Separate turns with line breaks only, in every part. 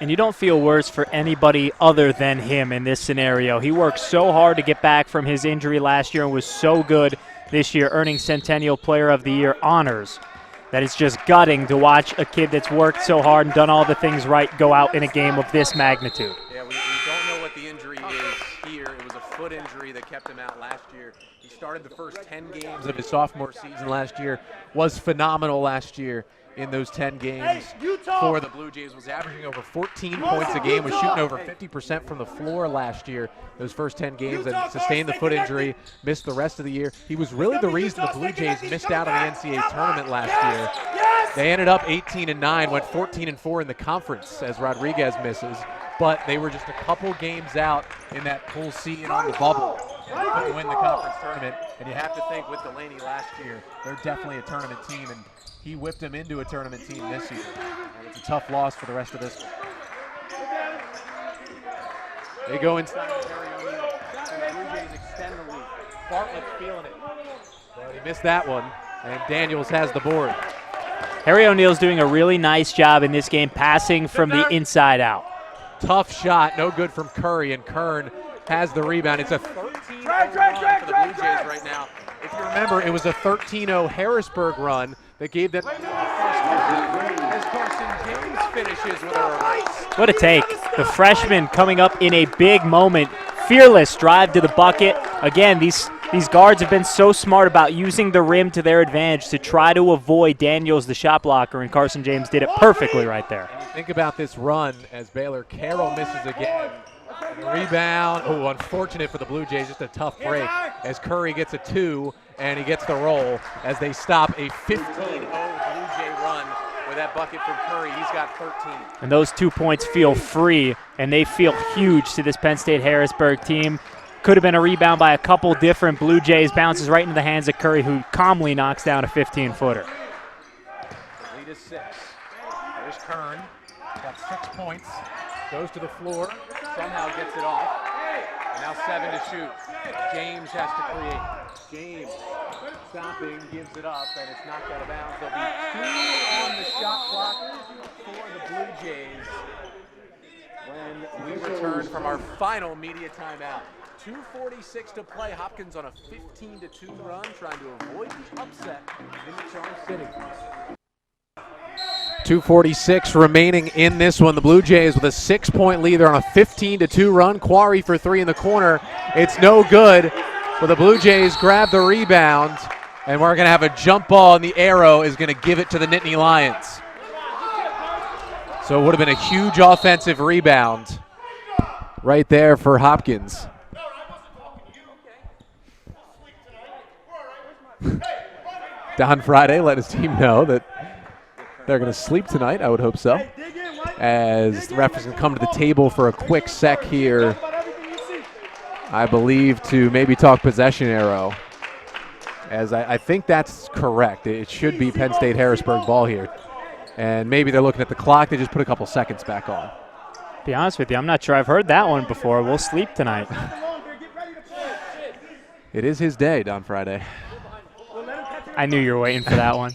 And you don't feel worse for anybody other than him in this scenario. He worked so hard to get back from his injury last year and was so good this year, earning Centennial Player of the Year honors, that it's just gutting to watch a kid that's worked so hard and done all the things right go out in a game of this magnitude.
Yeah, we don't know what the injury is here. It was a foot injury that kept him out last year. He started the first 10 games of his sophomore season last year, was phenomenal last year in those 10 games for the Blue Jays, was averaging over 14 points a game, was shooting over 50% from the floor last year, those first 10 games, and sustained the foot injury, missed the rest of the year. He was really the reason the Blue Jays missed out on the NCAA Tournament last year. They ended up 18-9, went 14-4 in the conference as Rodriguez misses, but they were just a couple games out in that Pool C and on the bubble. Couldn't win the conference tournament, and you have to think with Delaney last year, they're definitely a tournament team, and he whipped them into a tournament team this year. And it's a tough loss for the rest of this one. They go inside with Harry O'Neal, and the Blue Jays extend the lead. Bartlett's feeling it, but he missed that one, and Daniels has the board.
Harry O'Neal's doing a really nice job in this game passing from the inside out.
Tough shot, no good from Curry, and Kern has the rebound. It's a 13-0 run for the Blue Jays right now. If you remember, it was a 13-0 Harrisburg run that gave them as Carson James finishes with a reverse.
What a take. The freshman coming up in a big moment. Fearless drive to the bucket. Again, these guards have been so smart about using the rim to their advantage to try to avoid Daniels, the shot blocker, and Carson James did it perfectly right there.
And you think about this run as Baylor Carroll misses again. Rebound. Oh, unfortunate for the Blue Jays. Just a tough break as Curry gets a 2, and he gets the roll as they stop a 15-0 Blue Jay run with that bucket from Curry. He's got 13.
And those 2 points feel free, and they feel huge to this Penn State Harrisburg team. Could have been a rebound by a couple different Blue Jays. Bounces right into the hands of Curry, who calmly knocks down a 15-footer.
Lead is 6. There's Kern. Got 6 points. Goes to the floor. Somehow gets it off. And now 7 to shoot. James has to create. James stopping, gives it up, and it's knocked out of bounds. There'll be 2 on the shot clock for the Blue Jays when we return from our final media timeout. 2:46 to play. Hopkins on a 15-2 run, trying to avoid the upset in the Charm City. 2:46 remaining in this one. The Blue Jays with a 6-point lead. They're on a 15-2 run. Quarry for 3 in the corner. It's no good, but the Blue Jays grab the rebound, and we're going to have a jump ball, and the arrow is going to give it to the Nittany Lions. So it would have been a huge offensive rebound right there for Hopkins. Don Friday let his team know that they're going to sleep tonight. I would hope so. As the referees can come to the table for a quick sec here, I believe, to maybe talk possession arrow. As I think that's correct. It should be Penn State Harrisburg ball here. And maybe they're looking at the clock. They just put a couple seconds back on.
To be honest with you, I'm not sure I've heard that one before. We'll sleep tonight.
It is his day, Don Friday.
I knew you were waiting for that one.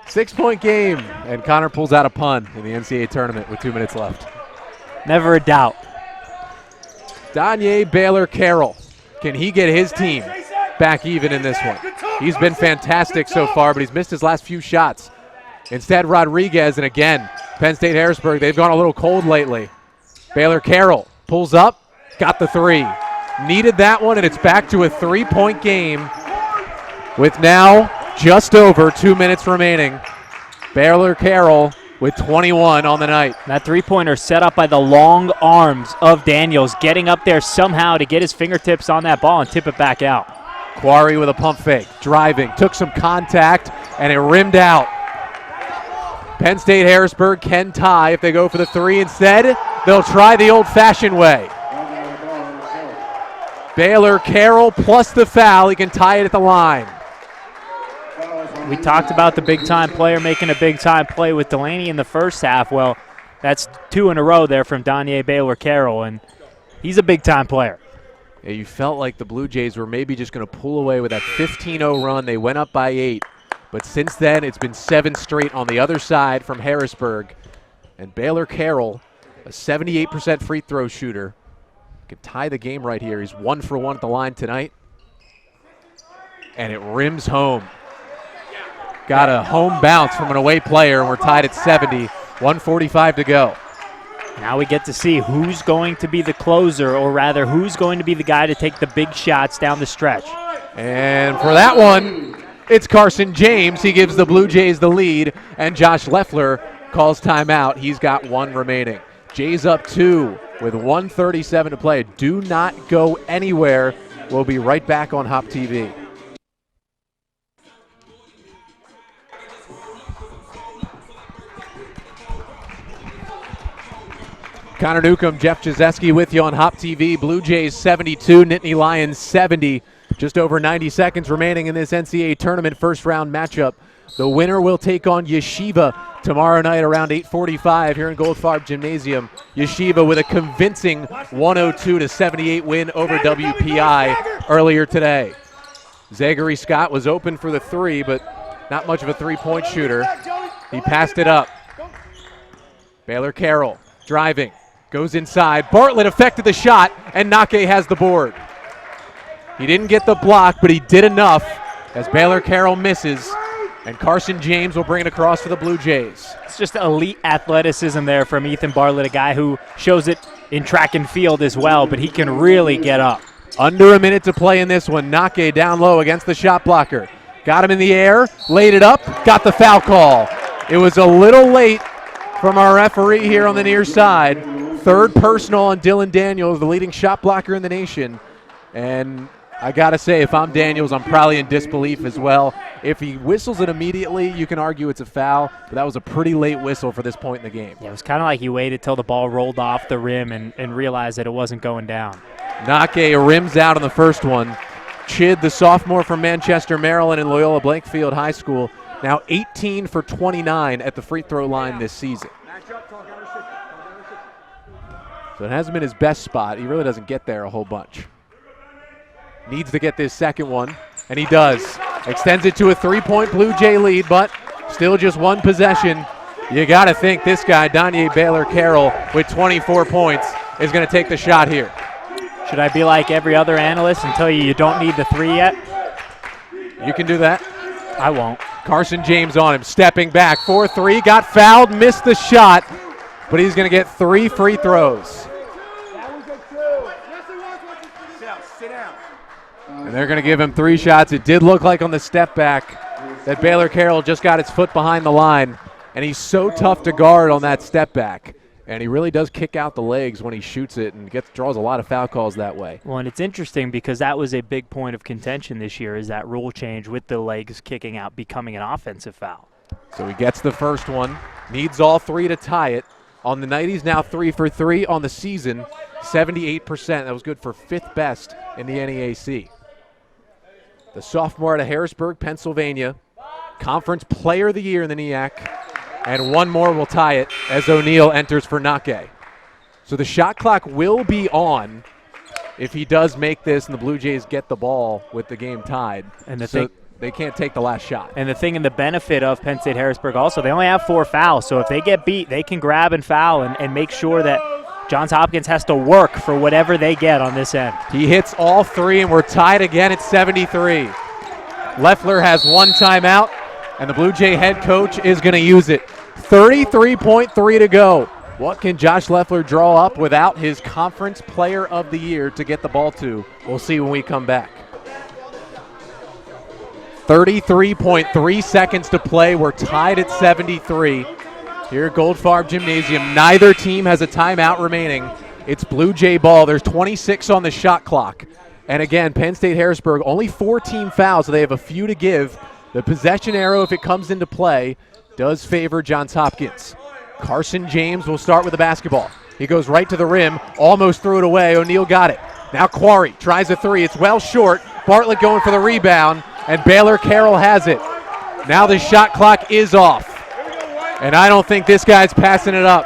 6-point game, and Connor pulls out a pun in the NCAA tournament with 2 minutes left.
Never a doubt.
Danye Baylor Carroll, can he get his team back even in this one? He's been fantastic so far, but he's missed his last few shots. Instead, Rodriguez, and again, Penn State Harrisburg, they've gone a little cold lately. Baylor Carroll pulls up, got the 3. Needed that one, and it's back to a 3-point game with now just over 2 minutes remaining. Baylor Carroll with 21 on the night.
That three-pointer set up by the long arms of Daniels, getting up there somehow to get his fingertips on that ball and tip it back out.
Quarry with a pump fake, driving, took some contact, and it rimmed out. Penn State Harrisburg can tie if they go for the 3 instead. They'll try the old-fashioned way. Baylor Carroll plus the foul. He can tie it at the line.
We talked about the big-time player making a big-time play with Delaney in the first half. Well, that's 2 in a row there from Danye Baylor Carroll, and he's a big-time player.
Yeah, you felt like the Blue Jays were maybe just going to pull away with that 15-0 run. They went up by 8, but since then it's been 7 straight on the other side from Harrisburg. And Baylor Carroll, a 78% free throw shooter, can tie the game right here. He's 1 for 1 at the line tonight. And it rims home. Got a home bounce from an away player, and we're tied at 70. 1:45 to go.
Now we get to see who's going to be the closer, or rather who's going to be the guy to take the big shots down the stretch.
And for that one, it's Carson James. He gives the Blue Jays the lead, and Josh Leffler calls timeout. He's got 1 remaining. Jays up 2 with 1:37 to play. Do not go anywhere. We'll be right back on Hop TV. Connor Newcomb, Jeff Jazeski with you on Hop TV. Blue Jays 72, Nittany Lions 70. Just over 90 seconds remaining in this NCAA Tournament first round matchup. The winner will take on Yeshiva tomorrow night around 8:45 here in Goldfarb Gymnasium. Yeshiva with a convincing 102-78 win over WPI earlier today. Zachary Scott was open for the 3, but not much of a three-point shooter. He passed it up. Baylor Carroll driving. Goes inside. Bartlett affected the shot, and Nake has the board. He didn't get the block, but he did enough as Baylor Carroll misses, and Carson James will bring it across for the Blue Jays.
It's just elite athleticism there from Ethan Bartlett, a guy who shows it in track and field as well, but he can really get up.
Under a minute to play in this one. Nake down low against the shot blocker. Got him in the air, laid it up, got the foul call. It was a little late from our referee here on the near side. 3rd personal on Dylan Daniels, the leading shot blocker in the nation. And I got to say, if I'm Daniels, I'm probably in disbelief as well. If he whistles it immediately, you can argue it's a foul, but that was a pretty late whistle for this point in the game.
Yeah, it was kind of like he waited till the ball rolled off the rim and realized that it wasn't going down.
Nake rims out on the first one. Chid, the sophomore from Manchester, Maryland, and Loyola Blakefield High School, now 18 for 29 at the free throw line this season. So it hasn't been his best spot. He really doesn't get there a whole bunch. Needs to get this second one, and he does. Extends it to a 3-point Blue Jay lead, but still just 1 possession. You got to think this guy, Donye Baylor Carroll, with 24 points, is going to take the shot here.
Should I be like every other analyst and tell you don't need the 3 yet?
You can do that.
I won't.
Carson James on him, stepping back, 4-3, got fouled, missed the shot, but he's going to get 3 free throws. And they're going to give him 3 shots. It did look like on the step back that Baylor Carroll just got his foot behind the line, and he's so tough to guard on that step back. And he really does kick out the legs when he shoots it and draws a lot of foul calls that way.
Well, and it's interesting because that was a big point of contention this year, is that rule change with the legs kicking out becoming an offensive foul.
So he gets the first one, needs all 3 to tie it. On the night, he's now 3 for 3 on the season, 78%. That was good for 5th best in the NEAC. The sophomore out of Harrisburg, Pennsylvania, Conference Player of the Year in the NEAC, and 1 more will tie it as O'Neal enters for Nake. So the shot clock will be on if he does make this and the Blue Jays get the ball with the game tied. And they can't take the last shot.
And the thing and the benefit of Penn State Harrisburg also, they only have 4 fouls. So if they get beat, they can grab and foul and make sure that Johns Hopkins has to work for whatever they get on this end.
He hits all 3, and we're tied again at 73. Leffler has 1 timeout, and the Blue Jay head coach is going to use it. 33.3 to go. What can Josh Leffler draw up without his Conference Player of the Year to get the ball to? We'll see when we come back. 33.3 seconds to play. We're tied at 73. Here at Goldfarb Gymnasium, neither team has a timeout remaining. It's Blue Jay ball. There's 26 on the shot clock. And again, Penn State Harrisburg, only 4 team fouls, so they have a few to give. The possession arrow, if it comes into play, does favor Johns Hopkins. Carson James will start with the basketball. He goes right to the rim, almost threw it away. O'Neal got it. Now Quarry tries a 3. It's well short. Bartlett going for the rebound, and Baylor Carroll has it. Now the shot clock is off. And I don't think this guy's passing it up.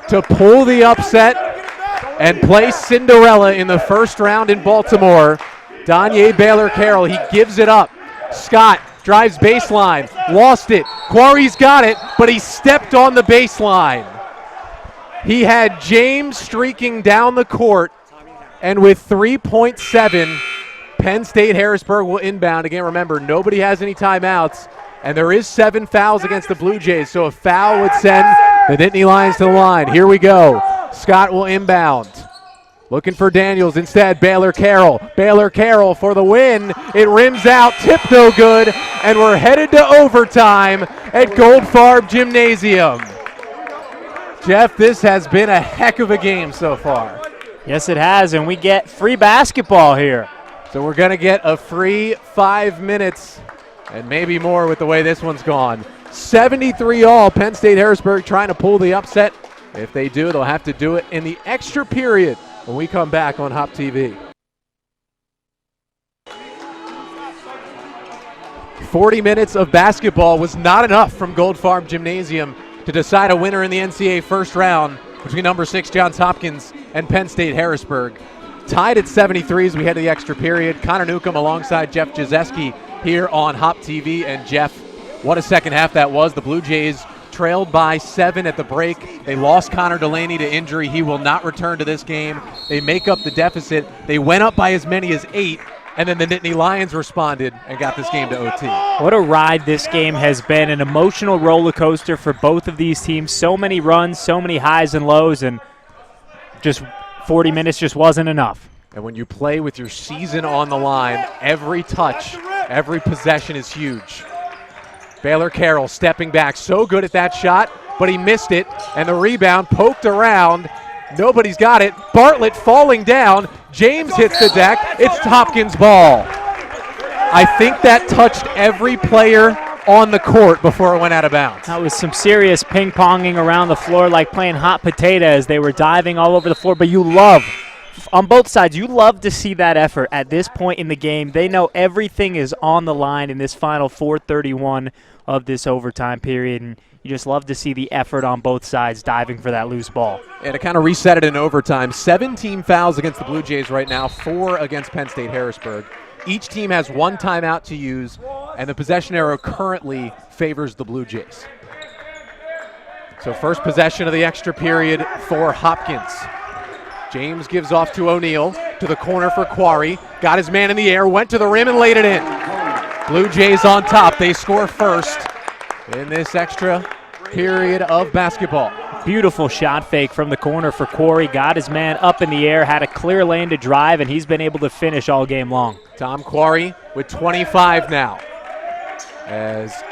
To pull the upset and play Cinderella in the first round in Baltimore, Donye Baylor Carroll, he gives it up. Scott drives baseline, lost it. Quarry's got it, but he stepped on the baseline. He had James streaking down the court, and with 3.7, Penn State Harrisburg will inbound. Again, remember, nobody has any timeouts, and there is 7 fouls against the Blue Jays, so a foul would send the Nittany Lions to the line. Here we go. Scott will inbound. Looking for Daniels. Instead, Baylor Carroll. Baylor Carroll for the win. It rims out. Tip no good. And we're headed to overtime at Goldfarb Gymnasium. Jeff, this has been a heck of a game so far.
Yes, it has, and we get free basketball here.
So we're going to get a free 5 minutes and maybe more with the way this one's gone. 73-all, Penn State Harrisburg trying to pull the upset. If they do, they'll have to do it in the extra period when we come back on Hop TV. 40 minutes of basketball was not enough from Goldfarb Gymnasium to decide a winner in the NCAA first round between number 6 Johns Hopkins and Penn State Harrisburg. Tied at 73 as we head to the extra period. Connor Newcomb alongside Jeff Jazeski here on Hop TV. And Jeff, what a second half that was. The Blue Jays trailed by 7 at the break. They lost Connor Delaney to injury. He will not return to this game. They make up the deficit. They went up by as many as 8. And then the Nittany Lions responded and got this game to OT.
What a ride this game has been, an emotional roller coaster for both of these teams. So many runs, so many highs and lows, and just 40 minutes just wasn't enough.
And when you play with your season on the line, every touch, every possession is huge. Baylor Carroll stepping back, so good at that shot, but he missed it, and the rebound poked around. Nobody's got it. Bartlett falling down. James hits the deck. It's Hopkins' ball. I think that touched every player on the court before it went out of bounds.
That was some serious ping-ponging around the floor like playing hot potato as they were diving all over the floor. But you love, on both sides, you love to see that effort at this point in the game. They know everything is on the line in this final 4:31 of this overtime period. And you just love to see the effort on both sides diving for that loose ball.
And to kind of reset it in overtime, 17 fouls against the Blue Jays right now, 4 against Penn State Harrisburg. Each team has 1 timeout to use, and the possession arrow currently favors the Blue Jays. So first possession of the extra period for Hopkins. James gives off to O'Neal, to the corner for Quarry. Got his man in the air, went to the rim and laid it in. Blue Jays on top. They score first in this extra period of basketball.
Beautiful shot fake from the corner for Quarry. Got his man up in the air, had a clear lane to drive, and he's been able to finish all game long.
Tom Quarry with 25 now, as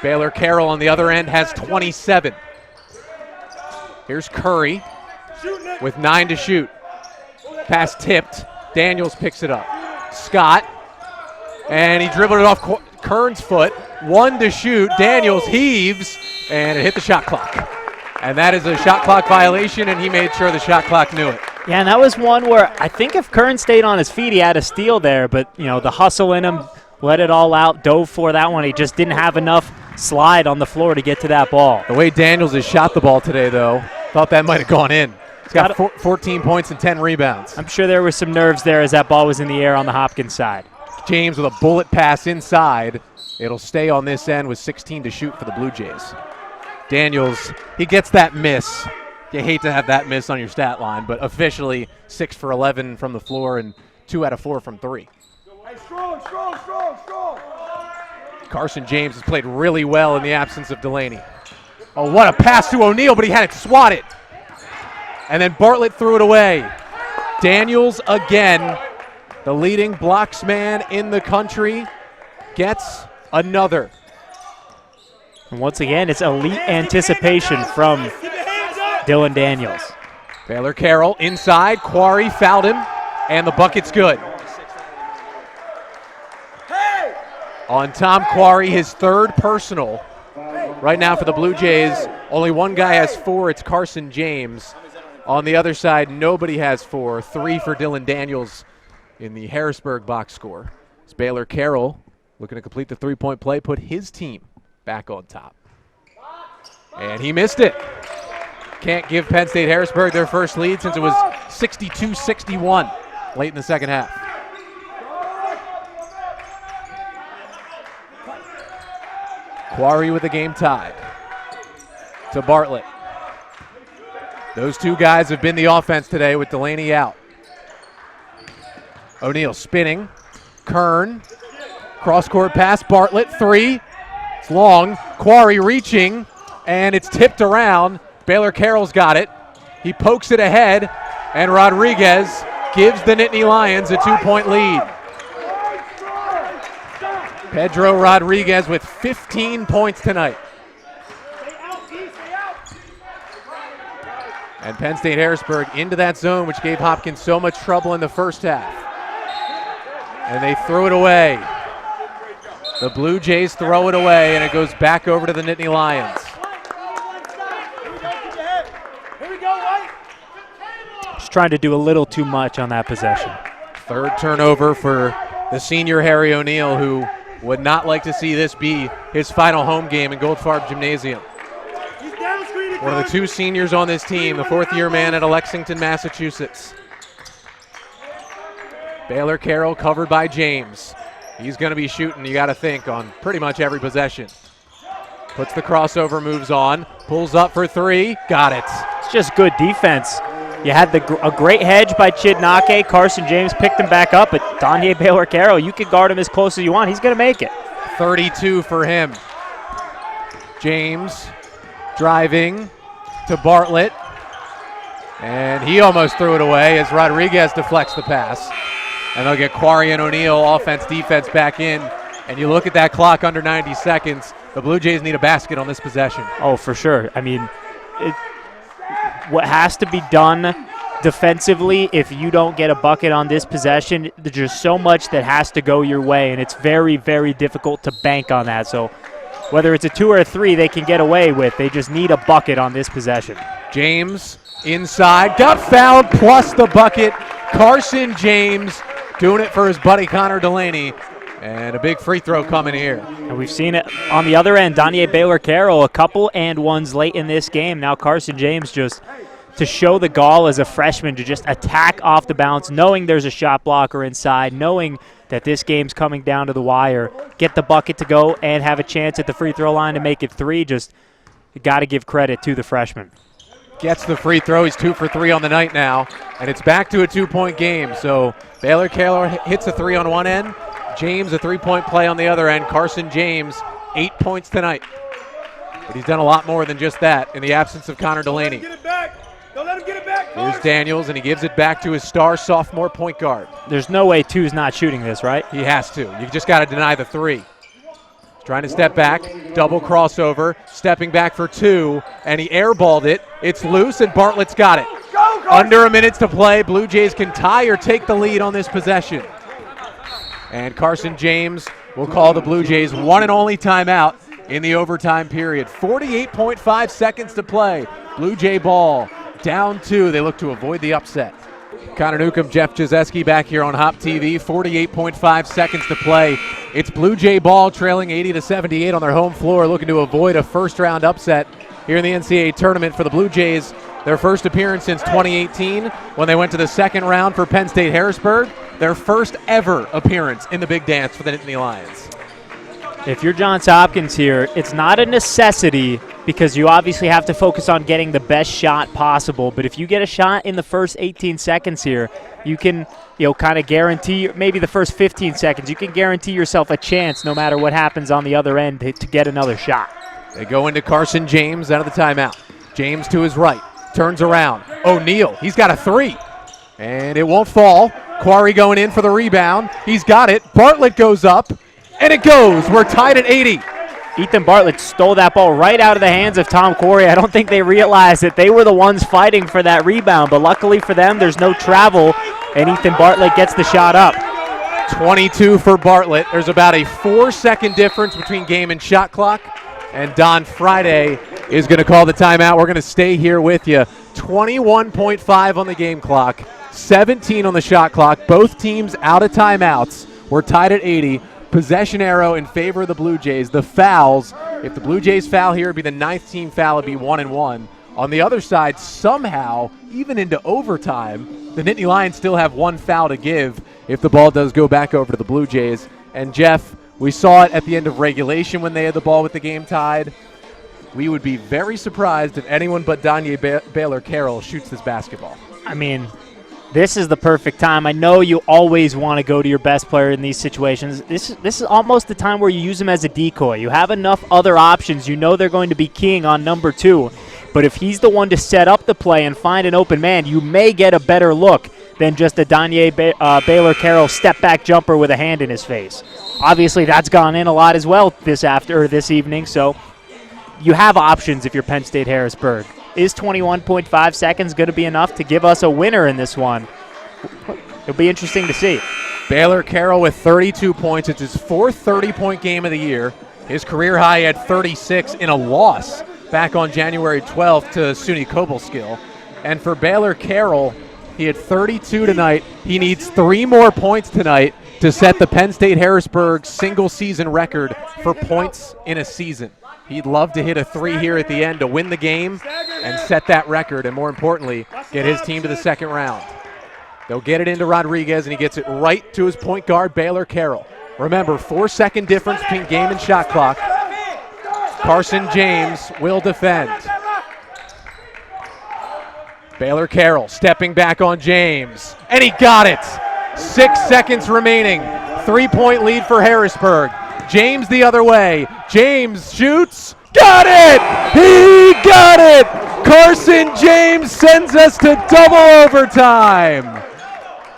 Baylor Carroll on the other end has 27. Here's Curry with 9 to shoot. Pass tipped. Daniels picks it up. Scott, and he dribbled it off Kern's foot. 1 to shoot. Daniels heaves, and it hit the shot clock. And that is a shot clock violation, and he made sure the shot clock knew it.
Yeah, and that was one where I think if Kern stayed on his feet, he had a steal there. But, you know, the hustle in him, let it all out, dove for that one. He just didn't have enough slide on the floor to get to that ball.
The way Daniels has shot the ball today, though, thought that might have gone in. He's got 14 points and 10 rebounds.
I'm sure there was some nerves there as that ball was in the air on the Hopkins side.
James with a bullet pass inside. It'll stay on this end with 16 to shoot for the Blue Jays. Daniels, he gets that miss. You hate to have that miss on your stat line, but officially 6 for 11 from the floor and 2 out of 4 from 3.
Strong.
Carson James has played really well in the absence of Delaney. Oh, what a pass to O'Neal, but he had it swatted. And then Bartlett threw it away. Daniels again, the leading blocks man in the country, gets another.
And once again, it's elite anticipation from Dylan Daniels.
Baylor Carroll inside. Quarry fouled him, and the bucket's good. On Tom Quarry, his 3rd personal. Right now for the Blue Jays, only one guy has 4. It's Carson James. On the other side, nobody has 4. 3 for Dylan Daniels in the Harrisburg box score. It's Baylor Carroll looking to complete the three-point play, put his team back on top. And he missed it. Can't give Penn State Harrisburg their first lead since it was 62-61 late in the second half. Quarry with the game tied. To Bartlett. Those two guys have been the offense today with Delaney out. O'Neal spinning. Kern. Cross-court pass. Bartlett, three. It's long. Quarry reaching, and it's tipped around. Baylor Carroll's got it. He pokes it ahead, and Rodriguez gives the Nittany Lions a 2-point lead. Pedro Rodriguez with 15 points tonight. And Penn State Harrisburg into that zone, which gave Hopkins so much trouble in the first half. And they threw it away. The Blue Jays throw it away, and it goes back over to the Nittany Lions.
Just trying to do a little too much on that possession.
Third turnover for the senior Harry O'Neal, who would not like to see this be his final home game in Goldfarb Gymnasium. One of the two seniors on this team, the fourth-year man out of Lexington, Massachusetts. Baylor Carroll covered by James. He's going to be shooting, you got to think, on pretty much every possession. Puts the crossover, moves on, pulls up for three, got it.
It's just good defense. You had a great hedge by Chidnake. Carson James picked him back up, but Danye Baylor Carroll, you can guard him as close as you want. He's going to make it.
32 for him. James driving to Bartlett, and he almost threw it away as Rodriguez deflects the pass. And they'll get Quarry and O'Neal offense, defense back in. And you look at that clock under 90 seconds, the Blue Jays need a basket on this possession.
Oh, for sure. I mean, what has to be done defensively, if you don't get a bucket on this possession, there's just so much that has to go your way, and it's very, very difficult to bank on that. So whether it's a 2 or a 3 they can get away with, they just need a bucket on this possession.
James inside, got fouled, plus the bucket. Carson James doing it for his buddy Connor Delaney. And a big free throw coming here.
And we've seen it on the other end. Danye Baylor Carroll, a couple and ones late in this game. Now Carson James just to show the gall as a freshman to just attack off the bounce, knowing there's a shot blocker inside, knowing that this game's coming down to the wire. Get the bucket to go and have a chance at the free throw line to make it 3. Just got to give credit to the freshman.
Gets the free throw. He's 2 for 3 on the night now. And it's back to a 2-point game. So Baylor Carroll hits a 3 on one end. James a 3-point play on the other end. Carson James 8 points tonight. But he's done a lot more than just that in the absence of Connor Delaney.
Don't let him get it back.
Here's Daniels, and he gives it back to his star sophomore point guard.
There's no way 2's not shooting this, right?
He has to. You just got to deny the 3. He's trying to step back, double crossover, stepping back for 2, and he airballed it. It's loose, and Bartlett's got it. Under a minute to play. Blue Jays can tie or take the lead on this possession. And Carson James will call the Blue Jays one and only timeout in the overtime period. 48.5 seconds to play. Blue Jay ball. Down 2. They look to avoid the upset. Connor Newcomb, Jeff Jazeski back here on Hop TV. 48.5 seconds to play. It's Blue Jay ball trailing 80-78 on their home floor, looking to avoid a first-round upset here in the NCAA Tournament for the Blue Jays. Their first appearance since 2018 when they went to the second round for Penn State Harrisburg. Their first ever appearance in the big dance for the Nittany Lions.
If you're Johns Hopkins here, it's not a necessity because you obviously have to focus on getting the best shot possible. But if you get a shot in the first 18 seconds here, you can, kind of guarantee, maybe the first 15 seconds, you can guarantee yourself a chance no matter what happens on the other end to get another shot.
They go into Carson James out of the timeout. James to his right, turns around. O'Neal, he's got a 3. And it won't fall. Quarry going in for the rebound. He's got it. Bartlett goes up, and it goes. We're tied at 80.
Ethan Bartlett stole that ball right out of the hands of Tom Quarry. I don't think they realized that they were the ones fighting for that rebound, but luckily for them, there's no travel, and Ethan Bartlett gets the shot up.
22 for Bartlett. There's about a 4-second difference between game and shot clock, and Don Friday is going to call the timeout. We're going to stay here with you. 21.5 on the game clock, 17 on the shot clock. Both teams out of timeouts. We're tied at 80. Possession arrow in favor of the Blue Jays. The fouls, if the Blue Jays foul here, it'd be the 9th team foul. It'd be 1-1. On the other side, somehow, even into overtime, the Nittany Lions still have 1 foul to give if the ball does go back over to the Blue Jays. And Jeff, We saw it at the end of regulation when they had the ball with the game tied. We would be very surprised if anyone but Danye Baylor-Carroll shoots this basketball.
I mean, this is the perfect time. I know you always want to go to your best player in these situations. This is almost the time where you use him as a decoy. You have enough other options. You know they're going to be keying on number 2. But if he's the one to set up the play and find an open man, you may get a better look than just a Danye Baylor-Carroll step-back jumper with a hand in his face. Obviously, that's gone in a lot as well this evening, so you have options if you're Penn State Harrisburg. Is 21.5 seconds going to be enough to give us a winner in this one? It'll be interesting to see.
Baylor-Carroll with 32 points. It's his 4th 30-point game of the year. His career high had 36 in a loss back on January 12th to SUNY Cobleskill. And for Baylor-Carroll, he had 32 tonight. He needs 3 more points tonight to set the Penn State Harrisburg single-season record for points in a season. He'd love to hit a 3 here at the end to win the game and set that record, and more importantly, get his team to the second round. They'll get it into Rodriguez, and he gets it right to his point guard, Baylor-Carroll. Remember, 4-second difference between game and shot clock. Carson James will defend. Baylor-Carroll stepping back on James, and he got it. 6 seconds remaining. 3-point lead for Harrisburg. James the other way. James shoots. Got it! He got it! Carson James sends us to double overtime.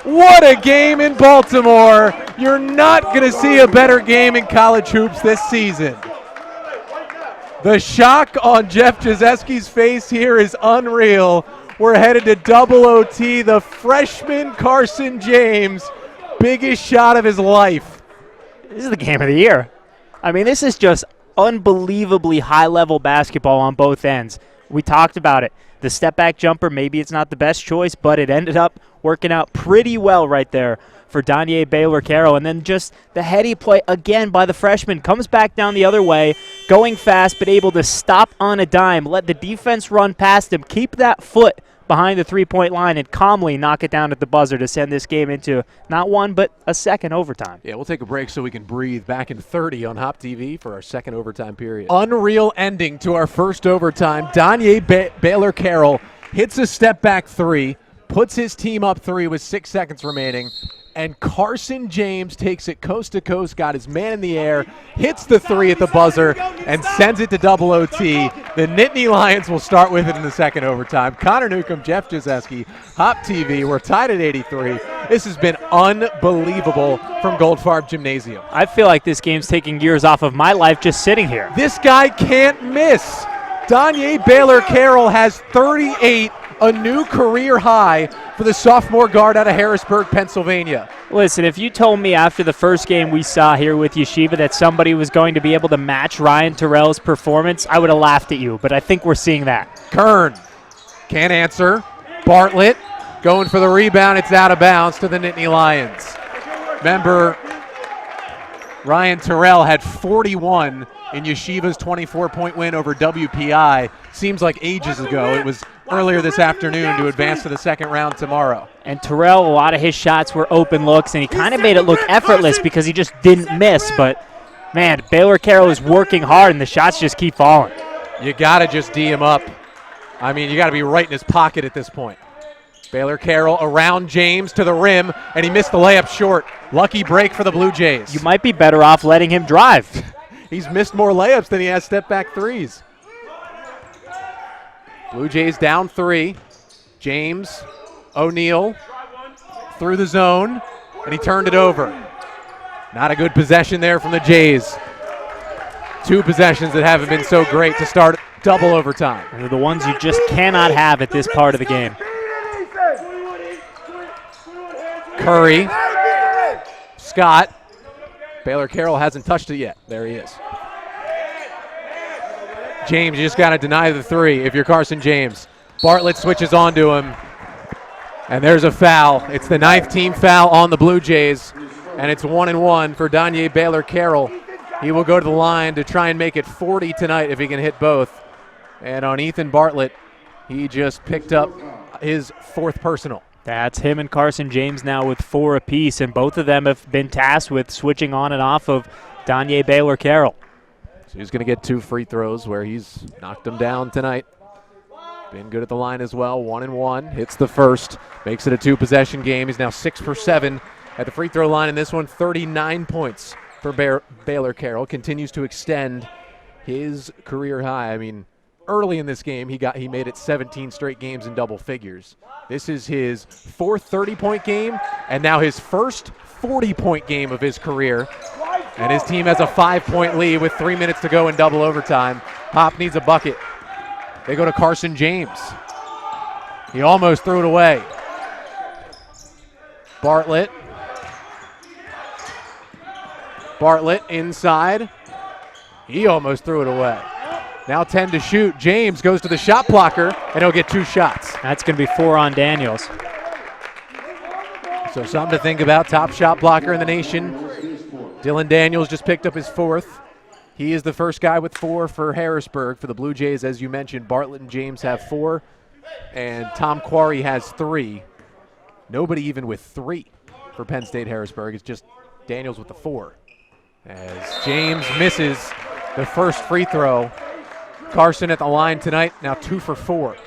What a game in Baltimore. You're not going to see a better game in college hoops this season. The shock on Jeff Jazeski's face here is unreal. We're headed to double OT. The freshman Carson James, biggest shot of his life.
This is the game of the year. I mean, this is just unbelievably high-level basketball on both ends. We talked about it. The step-back jumper, maybe it's not the best choice, but it ended up working out pretty well right there for Danye Baylor-Carroll. And then just the heady play again by the freshman. Comes back down the other way, going fast, but able to stop on a dime, let the defense run past him, keep that foot behind the three-point line, and calmly knock it down at the buzzer to send this game into not one, but a second overtime.
Yeah, we'll take a break so we can breathe. Back in 30 on Hop TV for our second overtime period. Unreal ending to our first overtime. Danye Baylor-Carroll hits a step-back 3, puts his team up 3 with 6 seconds remaining, and Carson James takes it coast to coast, got his man in the air, hits the 3 at the buzzer, and sends it to double OT. The Nittany Lions will start with it in the second overtime. Connor Newcomb, Jeff Jazeski, Hop TV. We're tied at 83. This has been unbelievable from Goldfarb Gymnasium.
I feel like this game's taking years off of my life just sitting here.
This guy can't miss. Danye Baylor-Carroll has 38, a new career high for the sophomore guard out of Harrisburg, Pennsylvania.
Listen, if you told me after the first game we saw here with Yeshiva that somebody was going to be able to match Ryan Terrell's performance, I would have laughed at you, but I think we're seeing that.
Kern can't answer. Bartlett going for the rebound. It's out of bounds to the Nittany Lions. Remember, Ryan Terrell had 41 in Yeshiva's 24-point win over WPI. Seems like ages ago. It was earlier this afternoon to advance to the second round tomorrow.
And Terrell, a lot of his shots were open looks, and he kind of made it look effortless because he just didn't miss. But, man, Baylor-Carroll is working hard, and the shots just keep falling.
You got to just D him up. I mean, you got to be right in his pocket at this point. Baylor-Carroll around James to the rim, and he missed the layup short. Lucky break for the Blue Jays.
You might be better off letting him drive.
He's missed more layups than he has step-back threes. Blue Jays down 3. James, O'Neal through the zone, and he turned it over. Not a good possession there from the Jays. 2 possessions that haven't been so great to start double overtime.
And they're the ones you just cannot have at this part of the game.
Curry, Scott. Baylor-Carroll hasn't touched it yet. There he is. James, you just got to deny the 3 if you're Carson James. Bartlett switches onto him, and there's a foul. It's the 9th team foul on the Blue Jays, and it's 1-1 for Danye Baylor-Carroll. He will go to the line to try and make it 40 tonight if he can hit both. And on Ethan Bartlett, he just picked up his 4th personal.
That's him and Carson James now with 4 apiece, and both of them have been tasked with switching on and off of Danye Baylor-Carroll.
So he's going to get 2 free throws where he's knocked them down tonight. Been good at the line as well. 1-1. Hits the first. Makes it a 2-possession game. He's now 6 for 7 at the free throw line in this one. 39 points for Baylor-Carroll. Continues to extend his career high. I mean, early in this game, he made it 17 straight games in double figures. This is his 4th 30-point game, and now his first 40-point game of his career. And his team has a 5-point lead with 3 minutes to go in double overtime. Hop needs a bucket. They go to Carson James. He almost threw it away. Bartlett inside. He almost threw it away. Now 10 to shoot. James goes to the shot blocker, and he'll get 2 shots.
That's going to be 4 on Daniels.
So something to think about. Top shot blocker in the nation. Dylan Daniels just picked up his 4th. He is the first guy with 4 for Harrisburg. For the Blue Jays, as you mentioned, Bartlett and James have 4, and Tom Quarry has 3. Nobody even with 3 for Penn State Harrisburg. It's just Daniels with the 4. As James misses the first free throw. Carson at the line tonight, now 2 for 4.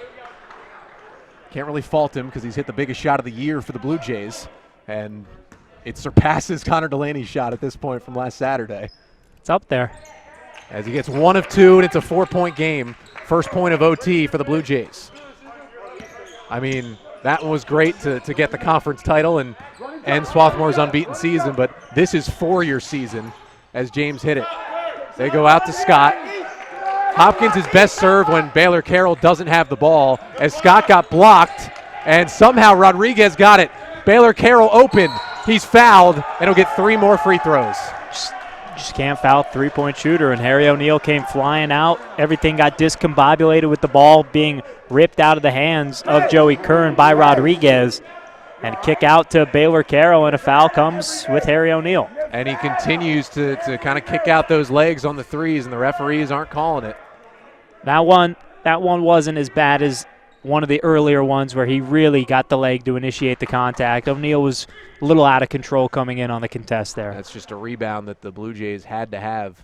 Can't really fault him because he's hit the biggest shot of the year for the Blue Jays, and it surpasses Connor Delaney's shot at this point from last Saturday.
It's up there.
As he gets 1 of 2, and it's a 4-point game. First point of OT for the Blue Jays. I mean, that one was great to get the conference title and end Swarthmore's unbeaten season, but this is 4-year season as James hit it. They go out to Scott. Hopkins is best served when Baylor-Carroll doesn't have the ball, as Scott got blocked, and somehow Rodriguez got it. Baylor-Carroll open. He's fouled, and he'll get 3 more free throws.
Just can't foul 3-point shooter, and Harry O'Neal came flying out. Everything got discombobulated with the ball being ripped out of the hands of Joey Kern by Rodriguez. And kick out to Baylor-Carroll, and a foul comes with Harry O'Neal.
And he continues to kind of kick out those legs on the threes, and the referees aren't calling it.
That one wasn't as bad as one of the earlier ones where he really got the leg to initiate the contact. O'Neal was a little out of control coming in on the contest there.
That's just a rebound that the Blue Jays had to have.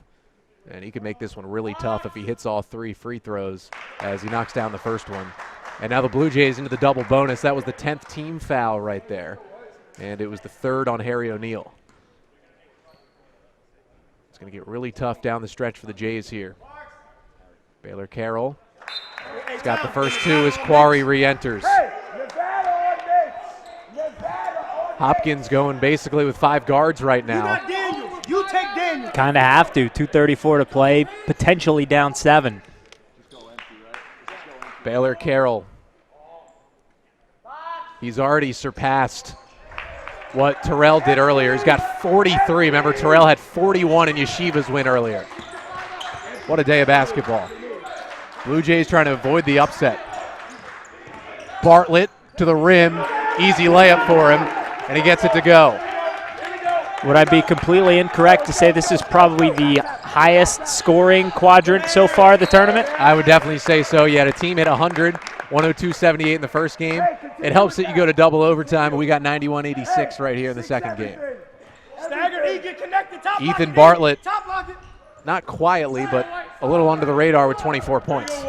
And he could make this one really tough if he hits all 3 free throws as he knocks down the first one. And now the Blue Jays into the double bonus. That was the 10th team foul right there. And it was the 3rd on Harry O'Neal. It's going to get really tough down the stretch for the Jays here. Baylor-Carroll. He's got the first 2 as Quarry re-enters. Hopkins going basically with 5 guards right now.
You take Daniel.
Kind of have to. 2:34 to play, potentially down 7.
Baylor-Carroll. He's already surpassed what Terrell did earlier. He's got 43. Remember, Terrell had 41 in Yeshiva's win earlier. What a day of basketball. Blue Jays trying to avoid the upset. Bartlett to the rim. Easy layup for him, and he gets it to go.
Would I be completely incorrect to say this is probably the highest scoring quadrant so far of the tournament?
I would definitely say so. Yeah, the team hit 100, 102-78 in the first game. It helps that you go to double overtime, and we got 91-86 right here in the second game. Ethan Bartlett, not quietly, but a little under the radar with 24 points.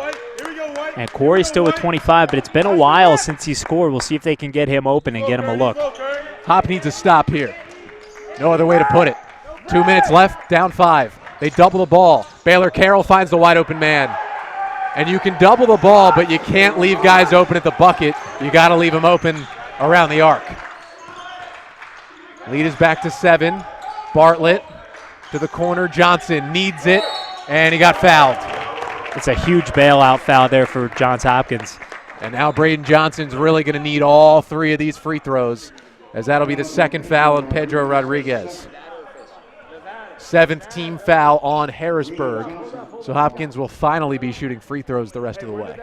And Quarry's still with 25, but it's been a while since he scored. We'll see if they can get him open and get him a look.
Hop needs a stop here. No other way to put it. 2 minutes left, down 5. They double the ball. Baylor-Carroll finds the wide open man. And you can double the ball, but you can't leave guys open at the bucket. You got to leave them open around the arc. Lead is back to 7. Bartlett to the corner. Johnson needs it, and he got fouled.
It's a huge bailout foul there for Johns Hopkins.
And now Braden Johnson's really going to need all 3 of these free throws, as that'll be the second foul on Pedro Rodriguez. 7th team foul on Harrisburg. So Hopkins will finally be shooting free throws the rest of the way.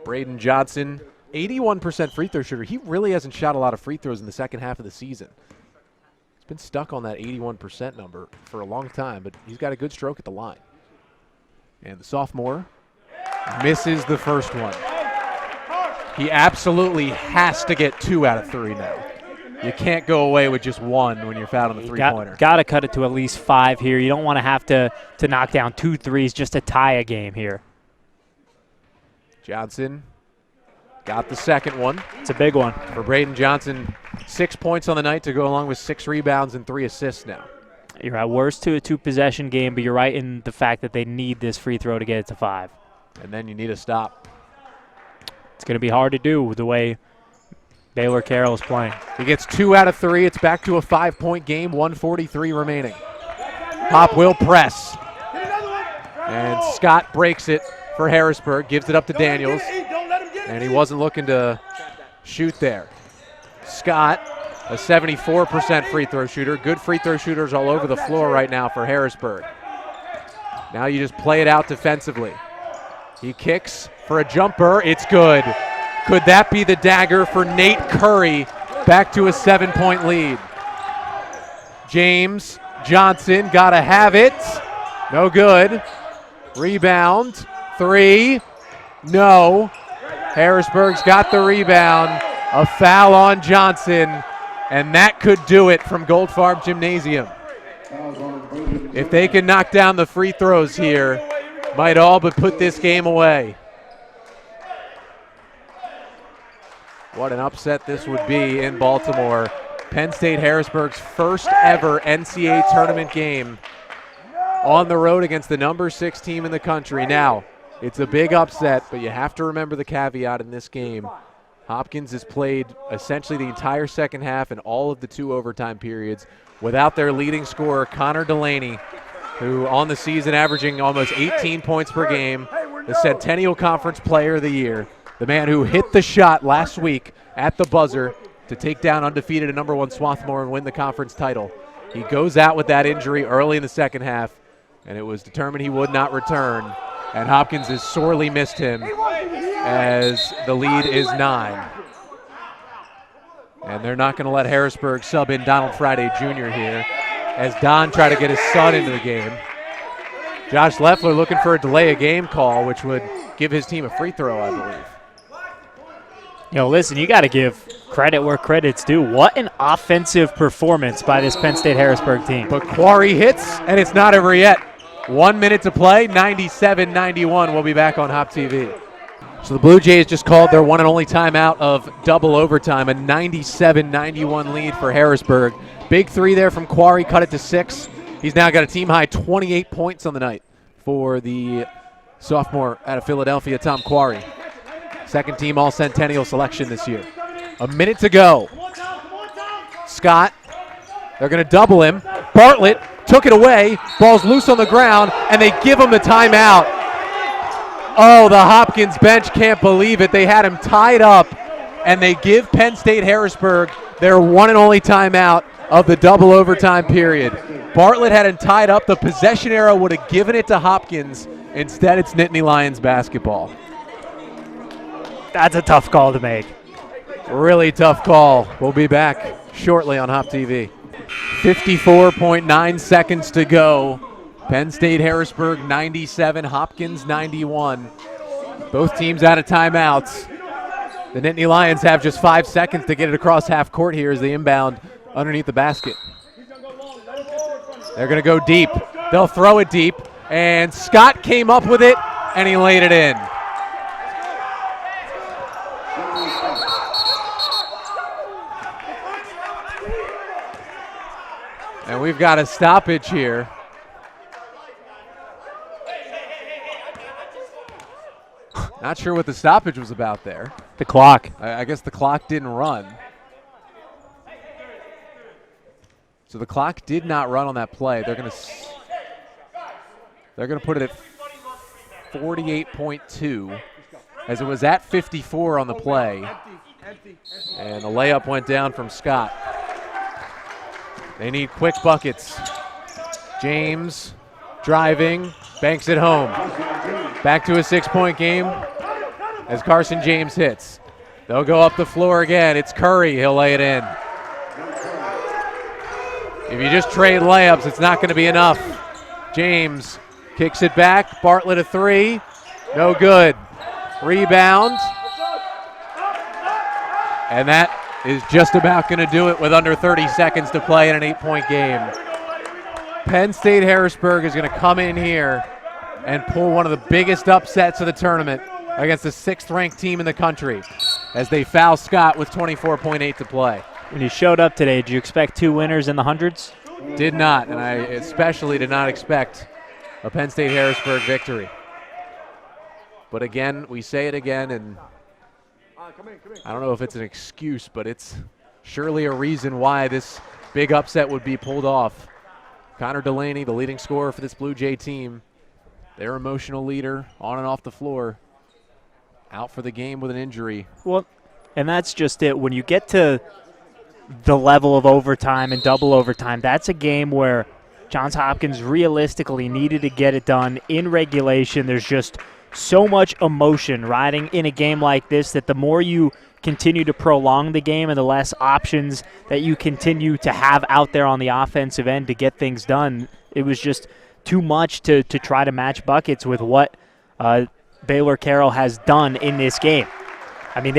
Braden Johnson, 81% free throw shooter. He really hasn't shot a lot of free throws in the second half of the season. He's been stuck on that 81% number for a long time, but he's got a good stroke at the line. And the sophomore misses the first one. He absolutely has to get 2 out of 3 now. You can't go away with just one when you're fouled on the three-pointer.
Got to cut it to at least 5 here. You don't want to have to knock down 2 threes just to tie a game here.
Johnson got the second one.
It's a big one.
For Braden Johnson, 6 points on the night to go along with 6 rebounds and 3 assists now.
You're at worst to a 2-possession game, but you're right in the fact that they need this free throw to get it to 5.
And then you need a stop.
It's going to be hard to do with the way Baylor Carroll is playing.
He gets 2 out of 3. It's back to a 5-point game, 1:43 remaining. Hop will press. And Scott breaks it for Harrisburg, gives it up to Daniels. And he wasn't looking to shoot there. Scott, a 74% free throw shooter. Good free throw shooters all over the floor right now for Harrisburg. Now you just play it out defensively. He kicks for a jumper. It's good. Could that be the dagger for Nate Curry? Back to a 7-point lead. James Johnson got to have it. No good. Rebound. 3. No. Harrisburg's got the rebound. A foul on Johnson. And that could do it from Gold Farm Gymnasium. If they can knock down the free throws here, might all but put this game away. What an upset this would be in Baltimore. Penn State Harrisburg's first ever NCAA tournament game on the road against the number 6 team in the country. Now, it's a big upset, but you have to remember the caveat in this game. Hopkins has played essentially the entire second half and all of the 2 overtime periods without their leading scorer, Connor Delaney, who on the season averaging almost 18 points per game, the Centennial Conference Player of the Year, the man who hit the shot last week at the buzzer to take down undefeated number 1 Swarthmore and win the conference title. He goes out with that injury early in the second half, and it was determined he would not return, and Hopkins has sorely missed him as the lead is 9. And they're not going to let Harrisburg sub in Donald Friday Jr. here as Don tried to get his son into the game. Josh Leffler looking for a delay of game call, which would give his team a free throw, I believe.
You know, listen, you got to give credit where credit's due. What an offensive performance by this Penn State Harrisburg team.
But Quarry hits, and it's not over yet. 1 minute to play, 97-91. We'll be back on Hop TV. So the Blue Jays just called their one and only timeout of double overtime, a 97-91 lead for Harrisburg. Big 3 there from Quarry, cut it to 6. He's now got a team-high 28 points on the night for the sophomore out of Philadelphia, Tom Quarry. Second team All-Centennial selection this year. A minute to go. Scott, they're going to double him. Bartlett took it away. Ball's loose on the ground, and they give him the timeout. Oh, the Hopkins bench can't believe it. They had him tied up, and they give Penn State Harrisburg their one and only timeout of the double overtime period. Bartlett had him tied up. The possession arrow would have given it to Hopkins. Instead, it's Nittany Lions basketball.
That's a tough call to make.
Really tough call. We'll be back shortly on Hop TV. 54.9 seconds to go. Penn State Harrisburg 97, Hopkins 91. Both teams out of timeouts. The Nittany Lions have just 5 seconds to get it across half court here as they inbound underneath the basket. They're going to go deep. They'll throw it deep, and Scott came up with it, and he laid it in. And we've got a stoppage here. Not sure what the stoppage was about there.
The clock.
I guess the clock didn't run. So the clock did not run on that play. They're going to put it at 48.2 as it was at 54 on the play. And the layup went down from Scott. They need quick buckets. James driving, banks it home. Back to a 6-point game as Carson James hits. They'll go up the floor again. It's Curry. He'll lay it in. If you just trade layups, it's not going to be enough. James kicks it back. Bartlett a 3. No good. Rebound. And that is just about going to do it with under 30 seconds to play in an 8-point game. Penn State Harrisburg is going to come in here and pull one of the biggest upsets of the tournament against the 6th-ranked team in the country as they foul Scott with 24.8 to play.
When you showed up today, did you expect 2 winners in the hundreds?
Did not, and I especially did not expect a Penn State Harrisburg victory. But again, we say it again, and I don't know if it's an excuse, but it's surely a reason why this big upset would be pulled off. Connor Delaney, the leading scorer for this Blue Jay team, their emotional leader on and off the floor, out for the game with an injury.
Well, and that's just it. When you get to the level of overtime and double overtime, that's a game where Johns Hopkins realistically needed to get it done in regulation. There's just so much emotion riding in a game like this that the more you continue to prolong the game and the less options that you continue to have out there on the offensive end to get things done, it was just too much to try to match buckets with what Baylor Carroll has done in this game. I mean,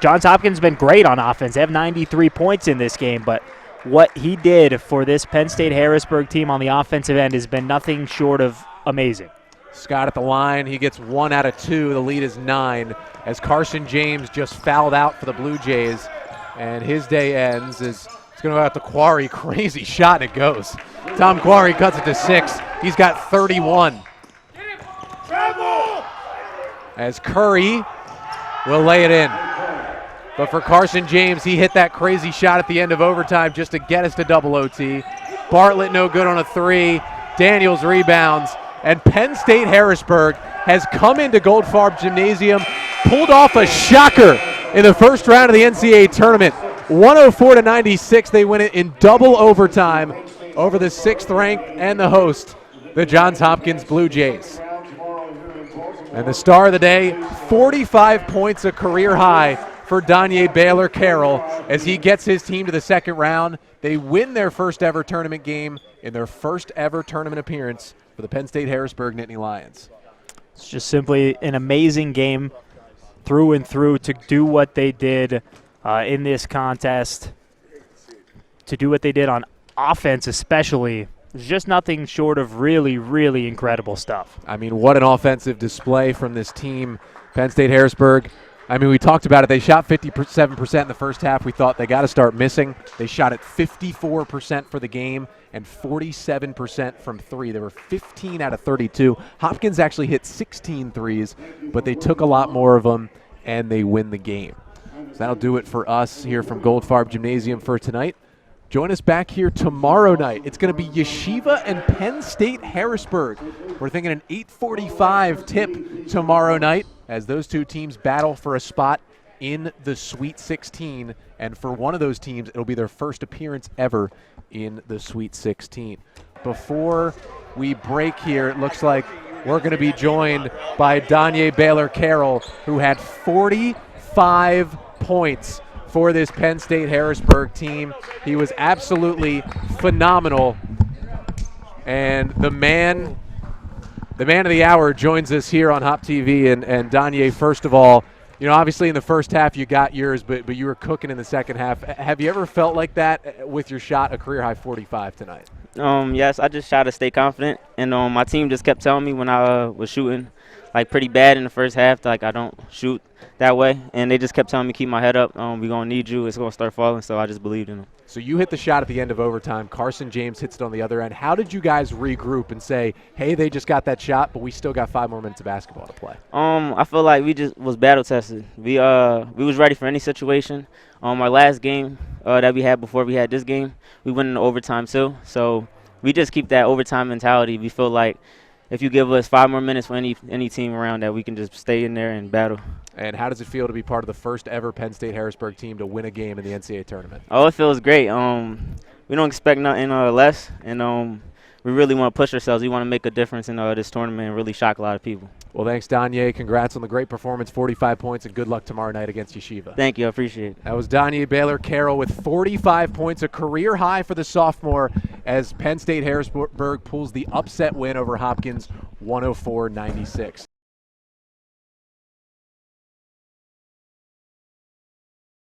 Johns Hopkins has been great on offense. They have 93 points in this game, but what he did for this Penn State Harrisburg team on the offensive end has been nothing short of amazing.
Scott at the line. He gets 1 out of 2. The lead is 9 as Carson James just fouled out for the Blue Jays, and his day ends. It's going to go out to Quarry. Crazy shot, and it goes. Tom Quarry cuts it to 6. He's got 31. As Curry will lay it in. But for Carson James, he hit that crazy shot at the end of overtime just to get us to double OT. Bartlett no good on a 3. Daniels rebounds. And Penn State Harrisburg has come into Goldfarb Gymnasium, pulled off a shocker in the first round of the NCAA Tournament. 104-96, they win it in double overtime over the 6th ranked and the host, the Johns Hopkins Blue Jays. And the star of the day, 45 points, a career high for Danye Baylor Carroll as he gets his team to the 2nd round. They win their first ever tournament game in their first ever tournament appearance for the Penn State Harrisburg Nittany Lions.
It's just simply an amazing game through and through to do what they did in this contest, to do what they did on offense especially. There's just nothing short of really, really incredible stuff.
I mean, what an offensive display from this team. Penn State Harrisburg, I mean, we talked about it. They shot 57% in the first half. We thought they got to start missing. They shot at 54% for the game and 47% from 3. They were 15 out of 32. Hopkins actually hit 16 threes, but they took a lot more of them, and they win the game. So that'll do it for us here from Goldfarb Gymnasium for tonight. Join us back here tomorrow night. It's going to be Yeshiva and Penn State Harrisburg. We're thinking an 8:45 tip tomorrow night as those two teams battle for a spot in the Sweet 16. And for one of those teams, it'll be their first appearance ever in the Sweet 16. Before we break here, it looks like we're going to be joined by Danye Baylor Carroll, who had 45 points for this Penn State Harrisburg team. He was absolutely phenomenal. And the man of the hour joins us here on Hop TV. And Danye, first of all, you know, obviously in the first half you got yours, but you were cooking in the second half. Have you ever felt like that with your shot, a career high 45 tonight?
Yes, I just shot to stay confident, and my team just kept telling me when I was shooting like pretty bad in the first half, like I don't shoot that way, and they just kept telling me keep my head up. We're gonna need you. It's gonna start falling, so I just believed in them.
So you hit the shot at the end of overtime. Carson James hits it on the other end. How did you guys regroup and say, hey, they just got that shot, but we still got 5 more minutes of basketball to play?
I feel like we just was battle tested. We was ready for any situation. Our last game that we had before we had this game, we went into overtime too. So we just keep that overtime mentality. We feel like if you give us 5 more minutes for any team around, that we can just stay in there and battle.
And how does it feel to be part of the first ever Penn State Harrisburg team to win a game in the NCAA tournament?
Oh, it feels great. We don't expect nothing less, and we really want to push ourselves. We want to make a difference in this tournament and really shock a lot of people.
Well, thanks, Danye. Congrats on the great performance, 45 points, and good luck tomorrow night against Yeshiva.
Thank you. I appreciate it.
That was Danye Baylor Carroll with 45 points, a career high for the sophomore, as Penn State Harrisburg pulls the upset win over Hopkins, 104-96.